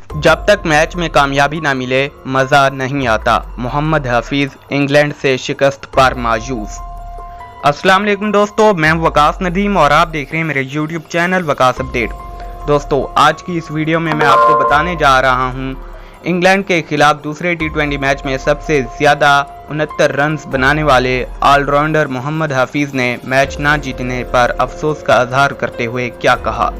जब तक मैच में कामयाबी ना मिले मज़ा नहीं आता। मोहम्मद हफीज़ इंग्लैंड से शिकस्त पर मायूस। अस्सलाम वालेकुम दोस्तों, मैं वकास नदीम और आप देख रहे हैं मेरे यूट्यूब चैनल वकास अपडेट। दोस्तों, आज की इस वीडियो में मैं आपको बताने जा रहा हूं इंग्लैंड के खिलाफ दूसरे टी20 मैच में सबसे ज़्यादा 69 रन्स बनाने वाले ऑलराउंडर मोहम्मद हफीज़ ने मैच ना जीतने पर अफसोस का इजहार करते हुए क्या कहा।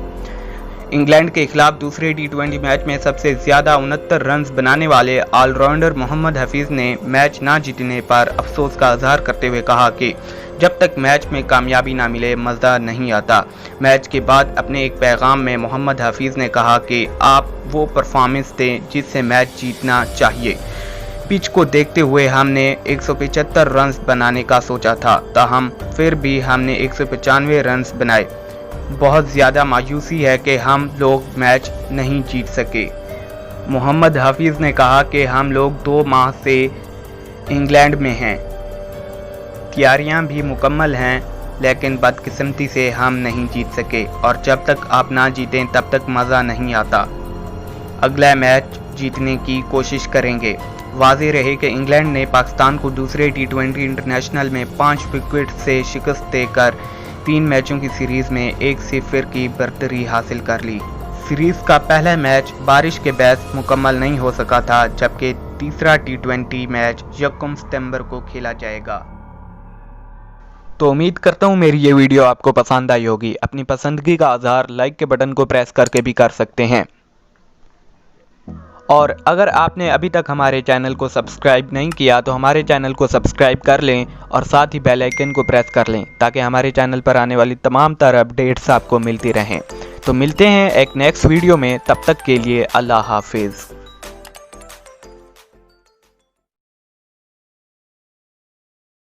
इंग्लैंड के खिलाफ दूसरे टी20 मैच में सबसे ज़्यादा 69 रन्स बनाने वाले ऑलराउंडर मोहम्मद हफीज़ ने मैच ना जीतने पर अफसोस का इजहार करते हुए कहा कि जब तक मैच में कामयाबी ना मिले मज़ा नहीं आता। मैच के बाद अपने एक पैगाम में मोहम्मद हफीज़ ने कहा कि आप वो परफॉर्मेंस दें जिससे मैच जीतना चाहिए। पिच को देखते हुए हमने 175 रन्स बनाने का सोचा था, ताहम फिर भी हमने 195 रन्स बनाए। बहुत ज़्यादा मायूसी है कि हम लोग मैच नहीं जीत सके। मोहम्मद हफीज़ ने कहा कि हम लोग 2 माह से इंग्लैंड में हैं, तैयारियां भी मुकम्मल हैं, लेकिन बदकिस्मती से हम नहीं जीत सके और जब तक आप ना जीतें तब तक मज़ा नहीं आता। अगला मैच जीतने की कोशिश करेंगे। वाज़ेह रहे कि इंग्लैंड ने पाकिस्तान को दूसरे टी20 इंटरनेशनल में 5 विकेट से शिकस्त देकर 3 मैचों की सीरीज़ में 1-0 की बरतरी हासिल कर ली। सीरीज़ का पहला मैच बारिश के बायस मुकम्मल नहीं हो सका था, जबकि तीसरा टी20 मैच 1 सितंबर को खेला जाएगा। तो उम्मीद करता हूँ मेरी ये वीडियो आपको पसंद आई होगी। अपनी पसंदगी का इज़हार लाइक के बटन को प्रेस करके भी कर सकते हैं। और अगर आपने अभी तक हमारे चैनल को सब्सक्राइब नहीं किया तो हमारे चैनल को सब्सक्राइब कर लें और साथ ही बेल आइकन को प्रेस कर लें ताकि हमारे चैनल पर आने वाली तमाम तरह अपडेट्स आपको मिलती रहें। तो मिलते हैं एक नेक्स्ट वीडियो में, तब तक के लिए अल्लाह हाफिज़।